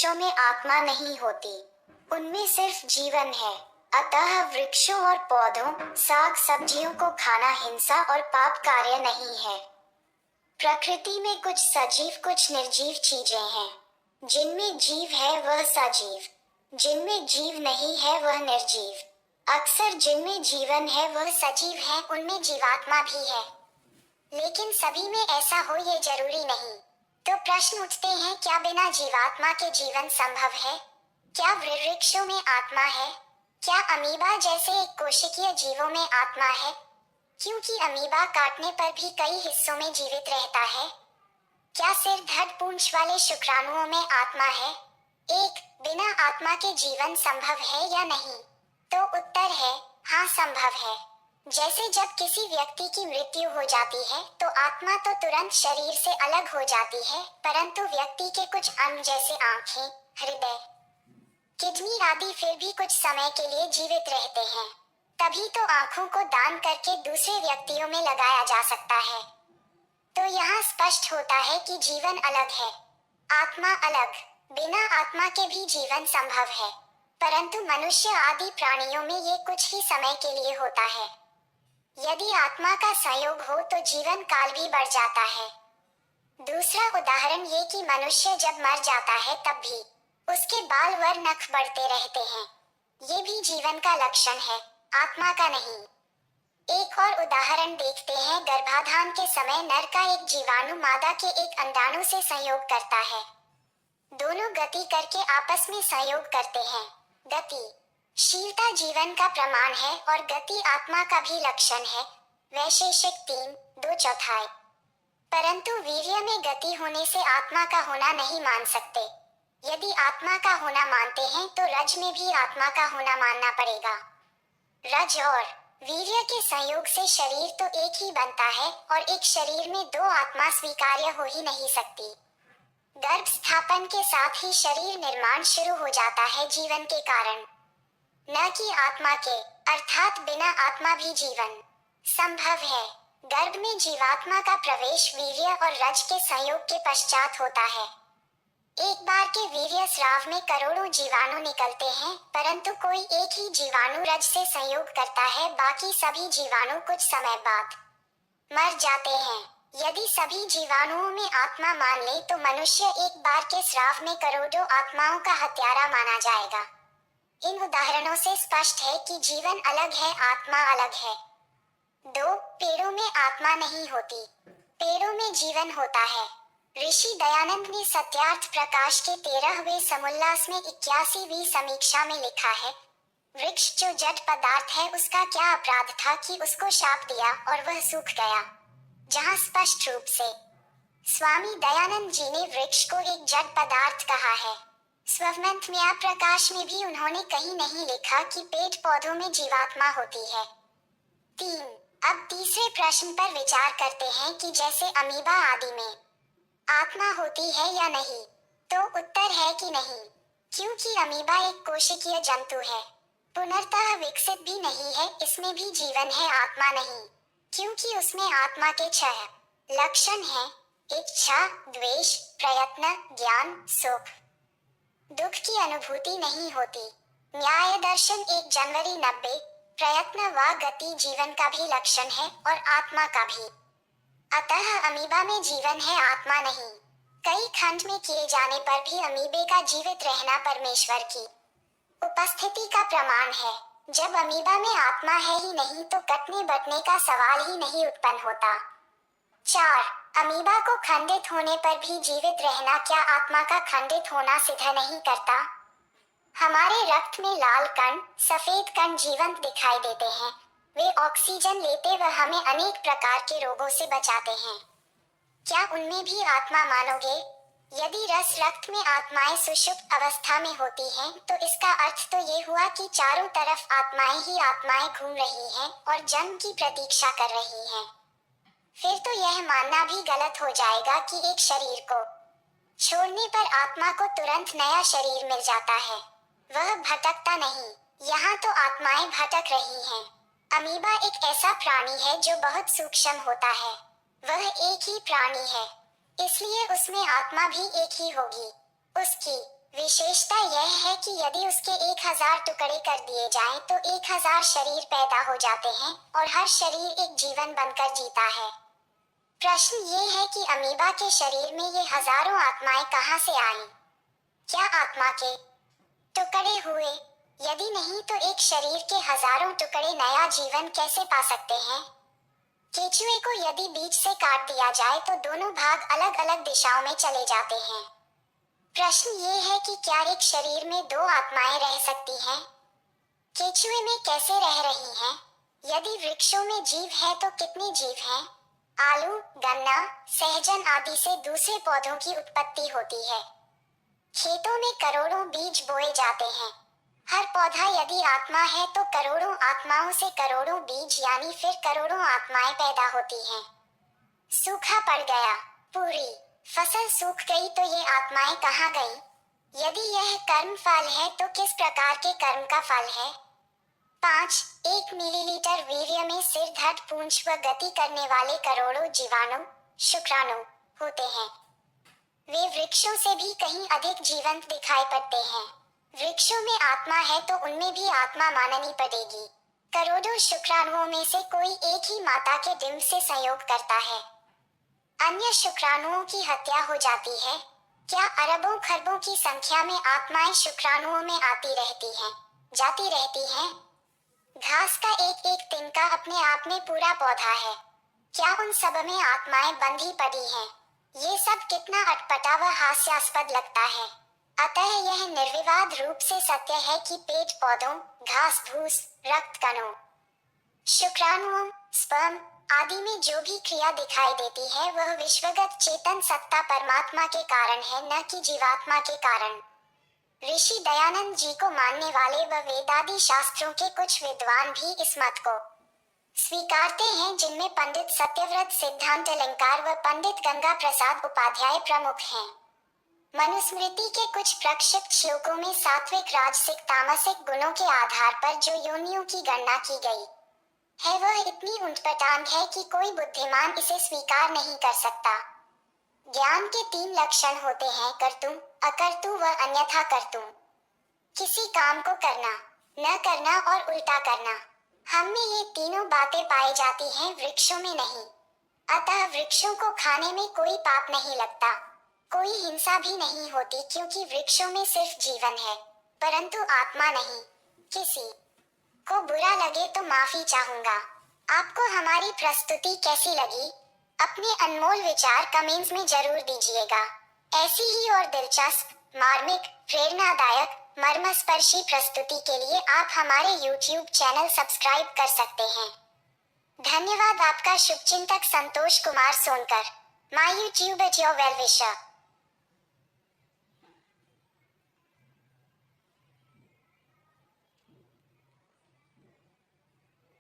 वृक्षों में आत्मा नहीं होती, उनमें सिर्फ जीवन है। अतः वृक्षों और पौधों, साग सब्जियों को खाना हिंसा और पाप कार्य नहीं है। प्रकृति में कुछ सजीव कुछ निर्जीव चीजें हैं। जिनमें जीव है वह सजीव, जिनमें जीव नहीं है वह निर्जीव। अक्सर जिनमें जीवन है वह सजीव है, उनमें जीवात्मा भी है। लेकिन सभी में ऐसा हो ये जरूरी नहीं। तो प्रश्न उठते हैं, क्या बिना जीवात्मा के जीवन संभव है? क्या वृक्षों में आत्मा है? क्या अमीबा जैसे एक कोशिकीय जीवों में आत्मा है? क्योंकि अमीबा काटने पर भी कई हिस्सों में जीवित रहता है। क्या सिर धड़ पूंछ वाले शुक्राणुओं में आत्मा है? एक, बिना आत्मा के जीवन संभव है या नहीं? तो उत्तर है हाँ, संभव है। जैसे जब किसी व्यक्ति की मृत्यु हो जाती है तो आत्मा तो तुरंत शरीर से अलग हो जाती है, परंतु व्यक्ति के कुछ अंग जैसे आंखें, हृदय, किडनी आदि फिर भी कुछ समय के लिए जीवित रहते हैं। तभी तो आंखों को दान करके दूसरे व्यक्तियों में लगाया जा सकता है। तो यहाँ स्पष्ट होता है कि जीवन अलग है, आत्मा अलग। बिना आत्मा के भी जीवन संभव है, परंतु मनुष्य आदि प्राणियों में ये कुछ ही समय के लिए होता है। यदि आत्मा का संयोग हो तो जीवन काल भी बढ़ जाता है। दूसरा उदाहरण ये कि मनुष्य जब मर जाता है तब भी उसके बाल व नख बढ़ते रहते हैं। ये भी जीवन का लक्षण है, आत्मा का नहीं। एक और उदाहरण देखते हैं। गर्भाधान के समय नर का एक जीवाणु मादा के एक अंडाणु से संयोग करता है। दोनों गति करके आपस में संयोग करते हैं। गति शीलता जीवन का प्रमाण है और गति आत्मा का भी लक्षण है। वैशेषिक 3:2 परंतु वीर्य में गति होने से आत्मा का होना नहीं मान सकते। यदि आत्मा का होना मानते हैं तो रज में भी आत्मा का होना मानना पड़ेगा। रज और वीर्य के संयोग से शरीर तो एक ही बनता है और एक शरीर में दो आत्मा स्वीकार्य हो ही नहीं सकती। गर्भ स्थापन के साथ ही शरीर निर्माण शुरू हो जाता है जीवन के कारण, न कि आत्मा के, अर्थात बिना आत्मा भी जीवन संभव है। गर्भ में जीवात्मा का प्रवेश वीर्य और रज के संयोग के पश्चात होता है। एक बार के वीर्य स्राव में करोड़ों जीवाणु निकलते हैं, परंतु कोई एक ही जीवाणु रज से संयोग करता है, बाकी सभी जीवाणु कुछ समय बाद मर जाते हैं। यदि सभी जीवाणुओं में आत्मा मान ले तो मनुष्य एक बार के स्राव में करोड़ों आत्माओं का हत्यारा माना जाएगा। इन उदाहरणों से स्पष्ट है कि जीवन अलग है, आत्मा अलग है। 2. पेड़ों में आत्मा नहीं होती, पेड़ों में जीवन होता है। ऋषि दयानंद ने सत्यार्थ प्रकाश के 13वें समुल्लास में 81वीं समीक्षा में लिखा है, वृक्ष जो जड़ पदार्थ है उसका क्या अपराध था कि उसको शाप दिया और वह सूख गया। जहाँ स्पष्ट रूप से स्वामी दयानंद जी ने वृक्ष को एक जड़ पदार्थ कहा है। स्वमंथमया प्रकाश में भी उन्होंने कहीं नहीं लिखा कि पेड़ पौधों में जीवात्मा होती है। 3. अब तीसरे प्रश्न पर विचार करते हैं कि जैसे अमीबा आदि में आत्मा होती है या नहीं। तो उत्तर है कि नहीं, क्योंकि अमीबा एक कोशिकीय जंतु है, पुनर्तः विकसित भी नहीं है, इसमें भी जीवन है, आत्मा नहीं। क्योंकि उसमें आत्मा के 6 लक्षण हैं, इच्छा, द्वेष, प्रयत्न, ज्ञान, सुख, दुख की अनुभूति नहीं होती। न्याय दर्शन 1 जनवरी 90। प्रयत्न व गति जीवन का भी लक्षण है और आत्मा का भी। अतः अमीबा में जीवन है, आत्मा नहीं। कई खंड में किए जाने पर भी अमीबे का जीवित रहना परमेश्वर की उपस्थिति का प्रमाण है। जब अमीबा में आत्मा है ही नहीं तो कटने बटने का सवाल ही नहीं उत्पन्न होता। 4. अमीबा को खंडित होने पर भी जीवित रहना क्या आत्मा का खंडित होना सिद्ध नहीं करता? हमारे रक्त में लाल कण, सफेद कण जीवंत दिखाई देते हैं। वे ऑक्सीजन लेते व हमें अनेक प्रकार के रोगों से बचाते हैं। क्या उनमें भी आत्मा मानोगे? यदि रस रक्त में आत्माएं सुषुप्त अवस्था में होती हैं, तो इसका अर्थ तो ये हुआ कि चारों तरफ आत्माएं ही आत्माएं घूम रही हैं और जन्म की प्रतीक्षा कर रही हैं। फिर तो यह मानना भी गलत हो जाएगा कि एक शरीर को छोड़ने पर आत्मा को तुरंत नया शरीर मिल जाता है। वह भटकता नहीं, यहाँ तो आत्माएं भटक रही हैं। अमीबा एक ऐसा प्राणी है जो बहुत सूक्ष्म होता है। वह एक ही प्राणी है, इसलिए उसमें आत्मा भी एक ही होगी। उसकी विशेषता यह है कि यदि उसके 1000 टुकड़े कर दिए जाएं तो 1000 शरीर पैदा हो जाते हैं और हर शरीर एक जीवन बनकर जीता है। प्रश्न ये है कि अमीबा के शरीर में ये हजारों आत्माएं कहां से आईं? क्या आत्मा के टुकड़े हुए? यदि नहीं तो एक शरीर के हजारों टुकड़े नया जीवन कैसे पा सकते हैं? केचुए को यदि बीच से काट दिया जाए तो दोनों भाग अलग अलग दिशाओं में चले जाते हैं। प्रश्न ये है कि क्या एक शरीर में 2 आत्माएं रह सकती हैं? केचुए में कैसे रह रही हैं? यदि वृक्षों में जीव है तो कितने जीव हैं? आलू, गन्ना, सहजन आदि से दूसरे पौधों की उत्पत्ति होती है। खेतों में करोड़ों बीज बोए जाते हैं। हर पौधा यदि आत्मा है तो करोड़ों आत्माओं से करोड़ों बीज यानी फिर करोड़ों आत्माएं पैदा होती हैं। सूखा पड़ गया, पूरी फसल सूख गई तो ये आत्माएं कहाँ गई? यदि यह कर्म फल है तो किस प्रकार के कर्म का फल है? 5. 1 मिलीलीटर वीर्य में सिर धड़ पूंछ व गति करने वाले करोड़ों जीवाणु शुक्राणु होते हैं। वे वृक्षों से भी कहीं अधिक जीवंत दिखाई पड़ते हैं। वृक्षों में आत्मा है तो उनमें भी आत्मा माननी पड़ेगी। करोड़ों शुक्राणुओं में से कोई एक ही माता के डिंब से संयोग करता है। अन्य शुक्राणुओं की हत्या हो जाती है। क्या अरबों खरबों की संख्या में आत्माएं शुक्राणुओं में आती रहती हैं, जाती रहती हैं? घास का एक एक तिनका अपने आप में पूरा पौधा है। क्या उन सब में आत्माएं बंधी पड़ी हैं? ये सब कितना अटपटा व हास्यास्पद लगता है। अतः यह निर्विवाद रूप से सत्य है कि पेट पौधों, घास फूस, रक्त कणों, शुक्राणुओं, स्पर्म आदि में जो भी क्रिया दिखाई देती है वह विश्वगत चेतन सत्ता परमात्मा के कारण है, न कि जीवात्मा के कारण। ऋषि दयानंद जी को मानने वाले व वेदादि शास्त्रों के कुछ विद्वान भी इस मत को स्वीकारते हैं, जिनमें पंडित सत्यव्रत सिद्धांत अलंकार व पंडित गंगा प्रसाद उपाध्याय प्रमुख हैं। मनुस्मृति के कुछ प्रक्षिप्त श्लोकों में सात्विक राजसिक तामसिक गुणों के आधार पर जो योनियों की गणना की गई है वह इतनी उटपटांग है कि कोई बुद्धिमान इसे स्वीकार नहीं कर सकता। ज्ञान के 3 लक्षण होते हैं, कर्तुम, अकर्तु व अन्यथा कर्तुम। किसी काम को करना, न करना और उल्टा करना। हम में ये तीनों बातें पाई जाती हैं, वृक्षों में नहीं। अतः वृक्षों को खाने में कोई पाप नहीं लगता, कोई हिंसा भी नहीं होती, क्योंकि वृक्षों में सिर्फ जीवन है, परंतु आत्मा नहीं। किसी को बुरा लगे तो माफी चाहूंगा। आपको हमारी प्रस्तुति कैसी लगी? अपने अनमोल विचार कमेंट्स में जरूर दीजिएगा। ऐसी ही और दिलचस्प, मार्मिक, प्रेरणादायक, मर्मस्पर्शी प्रस्तुति के लिए आप हमारे YouTube चैनल सब्सक्राइब कर सकते हैं। धन्यवाद। आपका शुभचिंतक Santosh Kumar Sonkar. My YouTube at your well विशर।